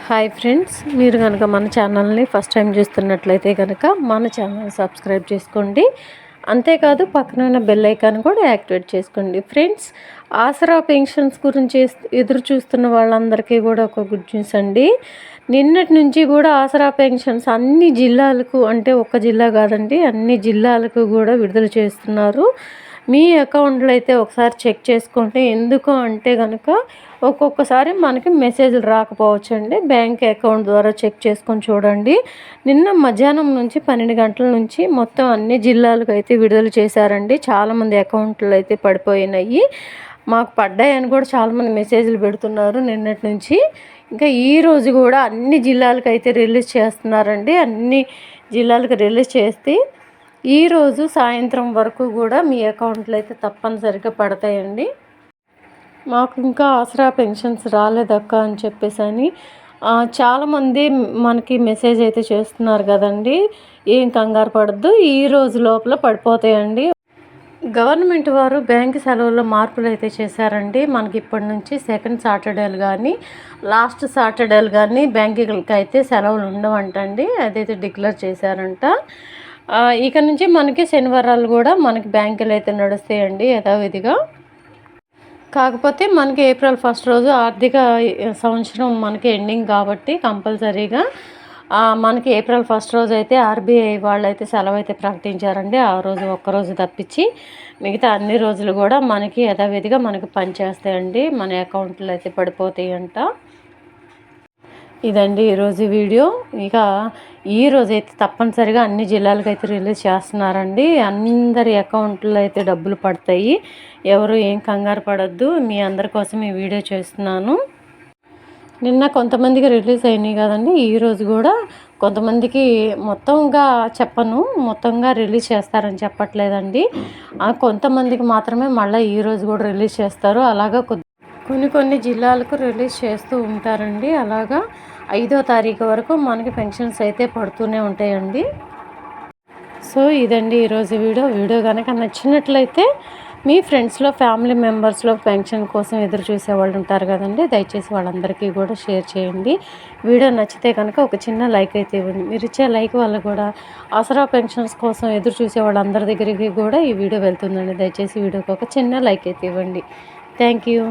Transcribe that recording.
Hi friends, మీరు కనుక మన ఛానల్ని ఫస్ట్ టైం చూస్తున్నట్లయితే కనుక మన ఛానల్ సబ్స్క్రైబ్ చేసుకోండి. అంతేకాదు పక్కన ఉన్న బెల్ ఐకాన్ కూడా యాక్టివేట్ చేసుకోండి. ఫ్రెండ్స్, ఆసరా పెన్షన్స్ గురించి ఎదురు చూస్తున్న వాళ్ళందరికీ కూడా ఒక గుడ్ న్యూస్ అండి. నిన్నటి నుంచి కూడా ఆసరా పెన్షన్స్ అన్ని జిల్లాలకు, అంటే ఒక్క జిల్లా కాదండి, అన్ని జిల్లాలకు కూడా విడుదల చేస్తున్నారు. మీ అకౌంట్లో అయితే ఒకసారి చెక్ చేసుకోండి. ఎందుకు అంటే కనుక ఒక్కొక్కసారి మనకి మెసేజ్లు రాకపోవచ్చు అండి. బ్యాంక్ అకౌంట్ ద్వారా చెక్ చేసుకొని చూడండి. నిన్న మధ్యాహ్నం నుంచి 12 గంటల నుంచి మొత్తం అన్ని జిల్లాలకు అయితే విడుదల చేశారండి. చాలామంది అకౌంట్లు అయితే పడిపోయినాయి. మాకు పడ్డాయని కూడా చాలామంది మెసేజ్లు పెడుతున్నారు నిన్నటి నుంచి. ఇంకా ఈరోజు కూడా అన్ని జిల్లాలకు అయితే రిలీజ్ చేస్తున్నారండి. అన్ని జిల్లాలకు రిలీజ్ చేస్తే ఈరోజు సాయంత్రం వరకు కూడా మీ అకౌంట్లో అయితే తప్పనిసరిగా పడతాయండి. మాకు ఇంకా ఆసరా పెన్షన్స్ రాలేదక్క అని చెప్పేసి చాలామంది మనకి మెసేజ్ అయితే చేస్తున్నారు కదండి. ఏం కంగారు పడద్దు, ఈ రోజు లోపల పడిపోతాయండి. గవర్నమెంట్ వారు బ్యాంకు సెలవుల్లో మార్పులు అయితే చేశారండి. మనకి ఇప్పటి నుంచి సెకండ్ సాటర్డేలు కానీ లాస్ట్ సాటర్డేలు కానీ బ్యాంకులకి అయితే సెలవులు ఉండవంటండి. అదైతే డిక్లేర్ చేశారంట. ఇక నుంచి మనకి శనివారాలు కూడా మనకి బ్యాంకులు అయితే నడుస్తాయండి యథావిధిగా. కాకపోతే మనకి ఏప్రిల్ 1 రోజు ఆర్థిక సంవత్సరం మనకి ఎండింగ్ కాబట్టి కంపల్సరీగా మనకి ఏప్రిల్ 1 రోజు అయితే ఆర్బీఐ వాళ్ళు అయితే సెలవు అయితే ప్రకటించారండి. ఆ రోజు ఒక్కరోజు తప్పించి మిగతా అన్ని రోజులు కూడా మనకి యథావిధిగా మనకి పనిచేస్తాయండి. మన అకౌంట్లో అయితే పడిపోతాయి అంట. ఇదండి ఈరోజు వీడియో. ఇక ఈరోజు అయితే తప్పనిసరిగా అన్ని జిల్లాలకు అయితే రిలీజ్ చేస్తున్నారండి. అందరి అకౌంట్లో అయితే డబ్బులు పడతాయి. ఎవరు ఏం కంగారు పడద్దు. మీ అందరి కోసం ఈ వీడియో చేస్తున్నాను. నిన్న కొంతమందికి రిలీజ్ అయినాయి కదండి. ఈరోజు కూడా కొంతమందికి మొత్తంగా చెప్పను, మొత్తంగా రిలీజ్ చేస్తారని చెప్పట్లేదండి. కొంతమందికి మాత్రమే మళ్ళీ ఈరోజు కూడా రిలీజ్ చేస్తారు. అలాగా కొన్ని జిల్లాలకు రిలీజ్ చేస్తూ ఉంటారండి. అలాగా 5వ తారీఖు వరకు మనకి పెన్షన్స్ అయితే పడుతూనే ఉంటాయండి. సో ఇదండి ఈరోజు వీడియో కనుక నచ్చినట్లయితే మీ ఫ్రెండ్స్లో, ఫ్యామిలీ మెంబర్స్లో పెన్షన్ కోసం ఎదురు చూసే వాళ్ళు ఉంటారు కదండి, దయచేసి వాళ్ళందరికీ కూడా షేర్ చేయండి. వీడియో నచ్చితే కనుక ఒక చిన్న లైక్ అయితే ఇవ్వండి. మీరు ఇచ్చే లైక్ వల్ల కూడా ఆసరా పెన్షన్స్ కోసం ఎదురు చూసే వాళ్ళందరి దగ్గరికి కూడా ఈ వీడియో వెళ్తుందండి. దయచేసి వీడియోకి ఒక చిన్న లైక్ అయితే ఇవ్వండి. Thank you.